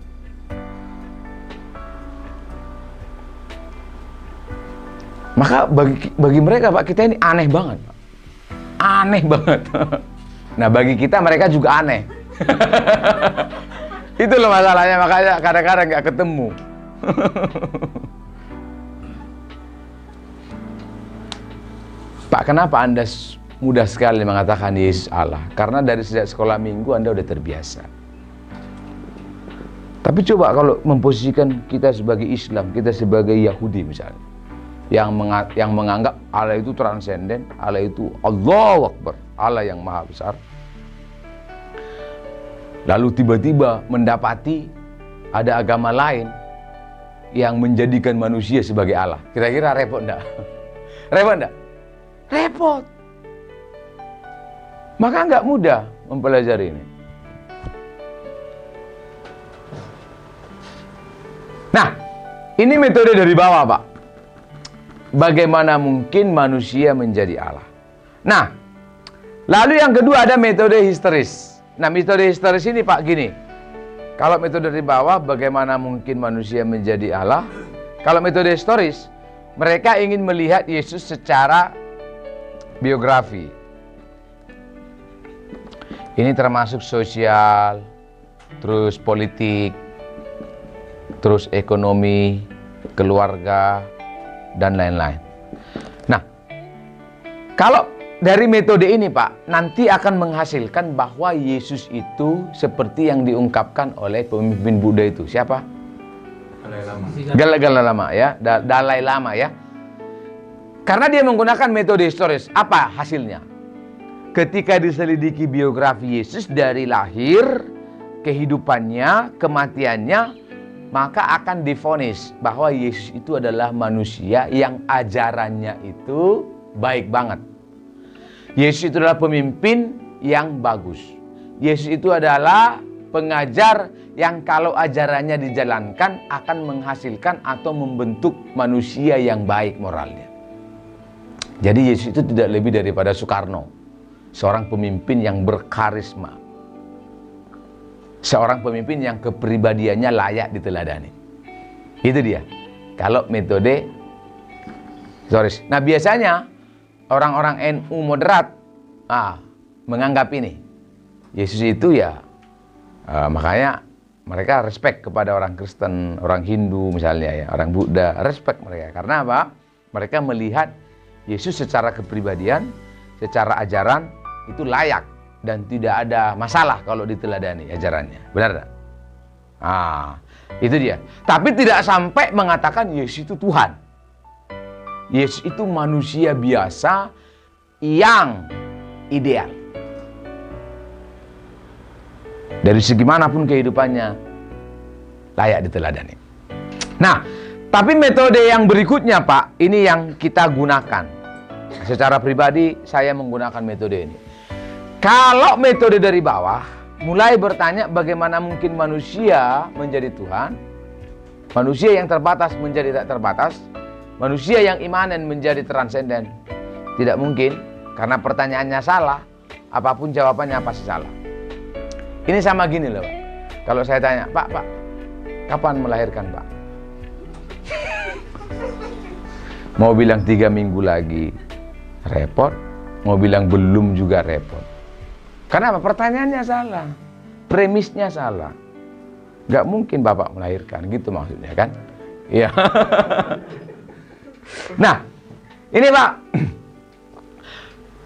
Maka bagi mereka Pak, kita ini aneh banget Pak. Aneh banget. Nah bagi kita mereka juga aneh. Itu loh masalahnya, makanya kadang-kadang nggak ketemu. Pak, kenapa Anda mudah sekali mengatakan Yesus Allah? Karena dari sejak sekolah minggu Anda udah terbiasa. Tapi coba kalau memposisikan kita sebagai Islam, kita sebagai Yahudi misalnya, yang menganggap Allah itu transenden, Allah itu Allahu Akbar, Allah yang maha besar. Lalu tiba-tiba mendapati ada agama lain yang menjadikan manusia sebagai Allah. Kira-kira repot enggak? Repot enggak? Repot. Maka enggak mudah mempelajari ini. Nah, ini metode dari bawah, Pak. Bagaimana mungkin manusia menjadi Allah? Nah, lalu yang kedua ada metode histeris. Nah, metode histeris ini Pak gini. Kalau metode dari bawah, bagaimana mungkin manusia menjadi Allah? Kalau metode historis, mereka ingin melihat Yesus secara biografi. Ini termasuk sosial, terus politik, terus ekonomi, keluarga, dan lain-lain. Nah, kalau dari metode ini Pak, nanti akan menghasilkan bahwa Yesus itu seperti yang diungkapkan oleh pemimpin Buddha itu. Siapa? Dalai Lama ya, Dalai Lama ya. Karena dia menggunakan metode historis. Apa hasilnya? Ketika diselidiki biografi Yesus dari lahir, kehidupannya, kematiannya, maka akan divonis bahwa Yesus itu adalah manusia yang ajarannya itu baik banget. Yesus itu adalah pemimpin yang bagus. Yesus itu adalah pengajar yang kalau ajarannya dijalankan akan menghasilkan atau membentuk manusia yang baik moralnya. Jadi Yesus itu tidak lebih daripada Soekarno, seorang pemimpin yang berkarisma, seorang pemimpin yang kepribadiannya layak diteladani. Itu dia. Kalau metode historis. Nah biasanya orang-orang NU moderat menganggap ini Yesus itu ya makanya mereka respect kepada orang Kristen, orang Hindu misalnya ya, orang Buddha, respect mereka. Karena apa? Mereka melihat Yesus secara kepribadian, secara ajaran itu layak dan tidak ada masalah kalau diteladani ajarannya. Benar tak? Itu dia. Tapi tidak sampai mengatakan Yesus itu Tuhan. Yesus itu manusia biasa yang ideal. Dari segi manapun kehidupannya layak diteladani. Nah, tapi metode yang berikutnya Pak, ini yang kita gunakan. Secara pribadi saya menggunakan metode ini. Kalau metode dari bawah, mulai bertanya bagaimana mungkin manusia menjadi Tuhan, manusia yang terbatas menjadi tak terbatas, manusia yang imanen menjadi transenden. Tidak mungkin, karena pertanyaannya salah, apapun jawabannya pasti salah. Ini sama gini loh Pak. Kalau saya tanya, Pak, kapan melahirkan Pak? Mau bilang 3 minggu lagi, repot. Mau bilang belum juga repot. Kenapa? Pertanyaannya salah, premisnya salah. Gak mungkin Bapak melahirkan, gitu maksudnya kan? Iya. Nah, ini Pak.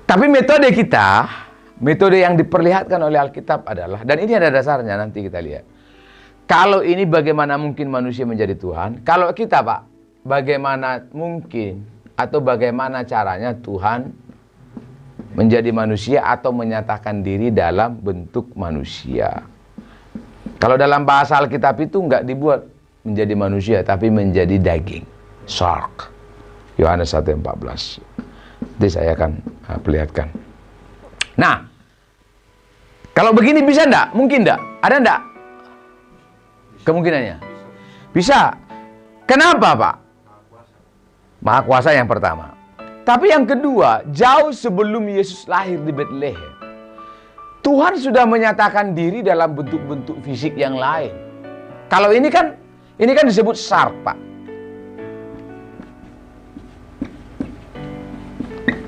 Tapi metode kita, metode yang diperlihatkan oleh Alkitab adalah, dan ini ada dasarnya nanti kita lihat. Kalau ini bagaimana mungkin manusia menjadi Tuhan? Kalau kita Pak, bagaimana mungkin atau bagaimana caranya Tuhan menjadi manusia atau menyatakan diri dalam bentuk manusia? Kalau dalam bahasa Alkitab itu enggak dibuat menjadi manusia, tapi menjadi daging, sark. Yohanes 1:14. Nanti saya akan perlihatkan. Nah, kalau begini bisa enggak? Mungkin enggak? Ada enggak kemungkinannya? Bisa. Kenapa Pak? Maha kuasa yang pertama. Tapi yang kedua, jauh sebelum Yesus lahir di Bethlehem, Tuhan sudah menyatakan diri dalam bentuk-bentuk fisik yang lain. Kalau ini kan disebut sark, Pak.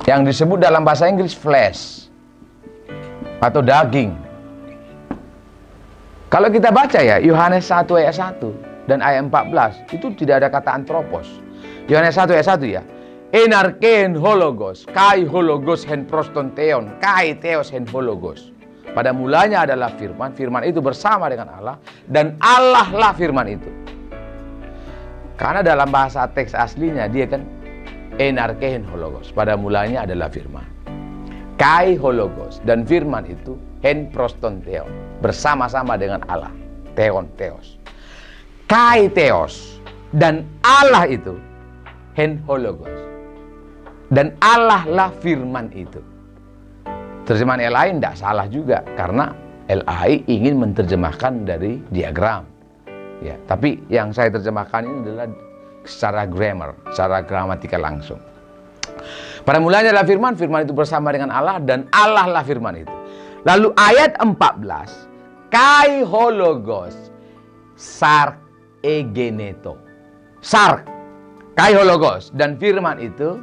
Yang disebut dalam bahasa Inggris flesh atau daging. Kalau kita baca ya, Yohanes 1 ayat 1 dan ayat 14, itu tidak ada kata antropos. Yohanes 1 ayat 1 ya. Enarken hologos, kai hologos hen proston theon, kai theos hen hologos. Pada mulanya adalah firman, firman itu bersama dengan Allah, dan Allah lah firman itu. Karena dalam bahasa teks aslinya dia kan enarken hologos. Pada mulanya adalah firman. Kai hologos, dan firman itu hen proston theon, bersama-sama dengan Allah. Theon, theos. Kai theos, dan Allah itu hen hologos. Dan Allah lah firman itu. Terjemahan LAI tidak salah juga, karena LAI ingin menerjemahkan dari diagram. Ya, tapi yang saya terjemahkan ini adalah secara grammar, secara gramatikal langsung. Pada mulanya adalah firman, firman itu bersama dengan Allah, dan Allah lah firman itu. Lalu ayat 14, kai hologos sark egeneto. Sark, kai hologos, dan firman itu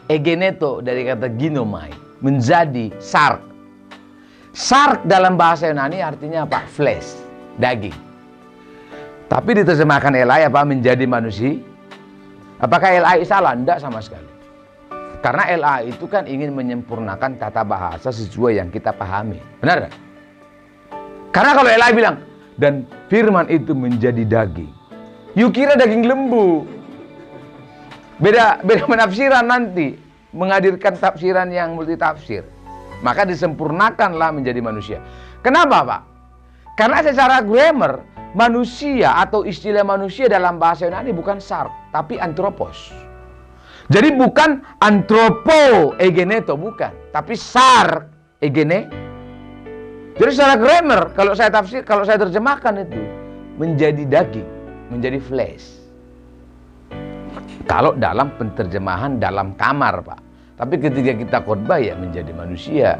egeneto dari kata ginomai, menjadi sark. Sark dalam bahasa Yunani artinya apa? Flesh, daging. Tapi diterjemahkan LAI apa? Menjadi manusia. Apakah LAI salah? Tidak sama sekali. Karena LAI itu kan ingin menyempurnakan tata bahasa sesuai yang kita pahami. Benar kan? Karena kalau LAI bilang, dan firman itu menjadi daging, you kira daging lembu. Beda penafsiran nanti, menghadirkan tafsiran yang multi tafsir. Maka disempurnakanlah menjadi manusia. Kenapa, Pak? Karena secara grammar, manusia atau istilah manusia dalam bahasa Yunani bukan sark, tapi anthropos. Jadi bukan antropo egeneto, bukan, tapi sark egene. Jadi secara grammar, kalau saya terjemahkan itu menjadi daging, menjadi flesh. Kalau dalam penterjemahan dalam kamar, Pak. Tapi ketika kita khotbah ya menjadi manusia.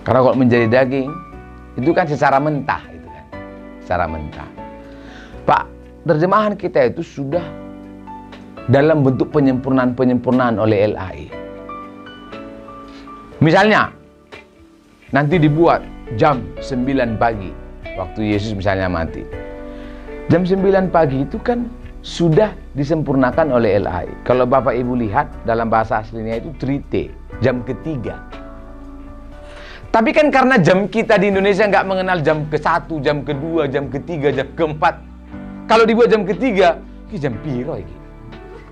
Karena kalau menjadi daging, itu kan secara mentah, itu kan. Secara mentah. Pak, terjemahan kita itu sudah dalam bentuk penyempurnaan oleh LAI. Misalnya, nanti dibuat jam 9 pagi, waktu Yesus misalnya mati. Jam 9 pagi itu kan sudah disempurnakan oleh LAI. Kalau Bapak Ibu lihat dalam bahasa aslinya itu trite, jam ketiga. Tapi kan karena jam kita di Indonesia nggak mengenal jam ke-1, jam ke-2, jam ke-3, jam ke-4. Kalau dibuat jam ketiga, ini jam piro ini.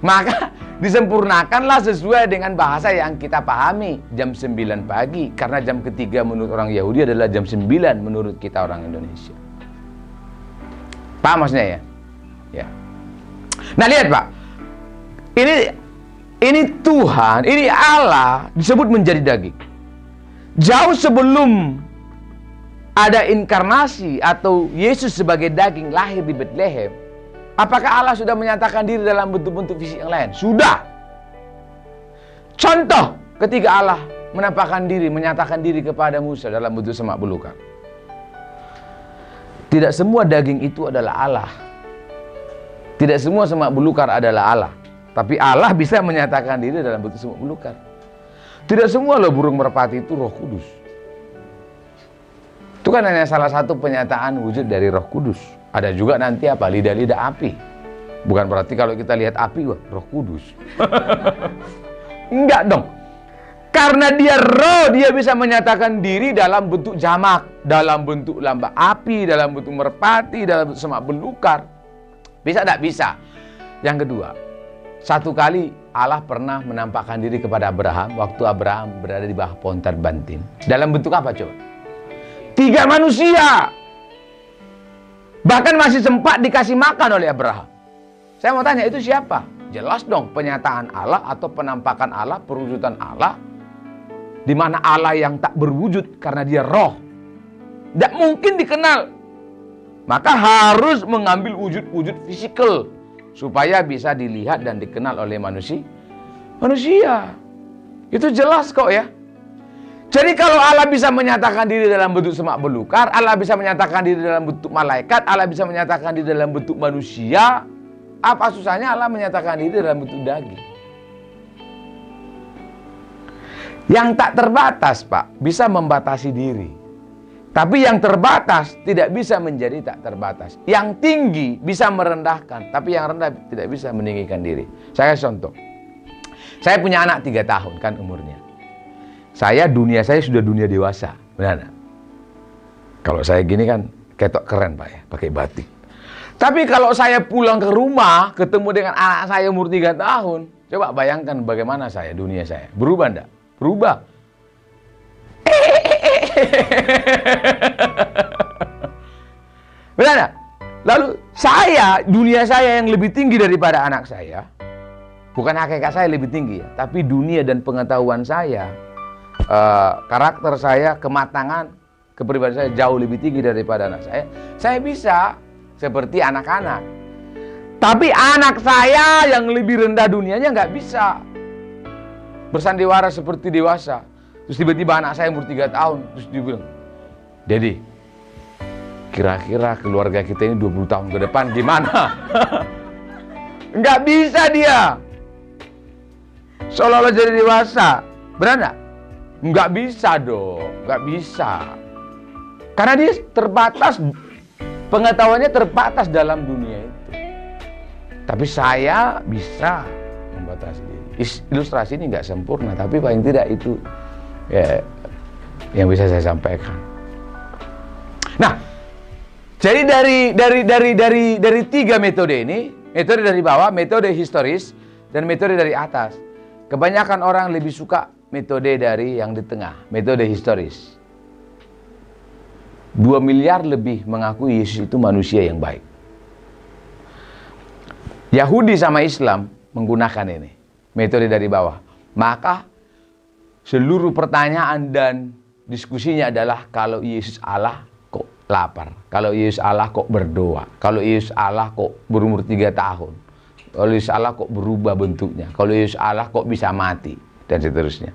Maka disempurnakanlah sesuai dengan bahasa yang kita pahami, jam 9 pagi. Karena jam ketiga menurut orang Yahudi adalah jam 9 menurut kita orang Indonesia. Paham maksudnya ya? Ya. Nah lihat Pak, ini Tuhan, ini Allah disebut menjadi daging. Jauh sebelum ada inkarnasi atau Yesus sebagai daging lahir di Bethlehem, apakah Allah sudah menyatakan diri dalam bentuk-bentuk fisik yang lain? Sudah. Contoh ketika Allah menyatakan diri kepada Musa dalam bentuk semak belukar. Tidak semua daging itu adalah Allah. Tidak semua semak belukar adalah Allah. Tapi Allah bisa menyatakan diri dalam bentuk semak belukar. Tidak semua loh burung merpati itu Roh Kudus. Itu kan hanya salah satu penyataan wujud dari Roh Kudus. Ada juga nanti apa? Lidah-lidah api. Bukan berarti kalau kita lihat api, wah Roh Kudus. Enggak dong. Karena dia roh, dia bisa menyatakan diri dalam bentuk jamak, dalam bentuk lambak api, dalam bentuk merpati, dalam bentuk semak belukar. Bisa tidak? Bisa. Yang kedua, satu kali Allah pernah menampakkan diri kepada Abraham waktu Abraham berada di bawah pohon terbantin. Dalam bentuk apa coba? 3 manusia. Bahkan masih sempat dikasih makan oleh Abraham. Saya mau tanya, itu siapa? Jelas dong, penyataan Allah atau penampakan Allah, perwujudan Allah. Di mana Allah yang tak berwujud karena dia roh. Tidak mungkin dikenal. Maka harus mengambil wujud-wujud fisikal supaya bisa dilihat dan dikenal oleh manusia. Itu jelas kok ya. Jadi kalau Allah bisa menyatakan diri dalam bentuk semak belukar, Allah bisa menyatakan diri dalam bentuk malaikat, Allah bisa menyatakan diri dalam bentuk manusia, apa susahnya Allah menyatakan diri dalam bentuk daging? Yang tak terbatas, Pak, bisa membatasi diri. Tapi yang terbatas tidak bisa menjadi tak terbatas. Yang tinggi bisa merendahkan, tapi yang rendah tidak bisa meninggikan diri. Saya contoh. Saya punya anak 3 tahun kan umurnya. Dunia saya sudah dunia dewasa. Benar nggak? Kalau saya gini kan ketok keren, Pak ya, pakai batik. Tapi kalau saya pulang ke rumah, ketemu dengan anak saya umur 3 tahun, coba bayangkan bagaimana dunia saya. Berubah enggak? Berubah. Benar enggak? Lalu dunia saya yang lebih tinggi daripada anak saya. Bukan hakikat saya lebih tinggi ya, tapi dunia dan pengetahuan saya, karakter saya, kematangan, kepribadian saya jauh lebih tinggi daripada anak saya. Saya bisa seperti anak-anak. Tapi anak saya yang lebih rendah dunianya nggak bisa bersandiwara seperti dewasa. Terus tiba-tiba anak saya umur 3 tahun, terus dia bilang, "Dedi, kira-kira keluarga kita ini 20 tahun ke depan gimana?" Nggak bisa dia. Seolah-olah jadi dewasa. Benar nggak? Nggak bisa dong, nggak bisa. Karena dia terbatas, pengetahuannya terbatas dalam dunia itu. Tapi saya bisa membatasi diri. Ilustrasi ini nggak sempurna, tapi paling tidak itu ya yang bisa saya sampaikan. Nah, jadi dari 3 metode ini, metode dari bawah, metode historis, dan metode dari atas. Kebanyakan orang lebih suka metode dari yang di tengah, metode historis. 2 miliar lebih mengakui Yesus itu manusia yang baik. Yahudi sama Islam menggunakan ini, metode dari bawah. Maka seluruh pertanyaan dan diskusinya adalah, kalau Yesus Allah kok lapar? Kalau Yesus Allah kok berdoa? Kalau Yesus Allah kok berumur 3 tahun? Kalau Yesus Allah kok berubah bentuknya? Kalau Yesus Allah kok bisa mati? Dan seterusnya.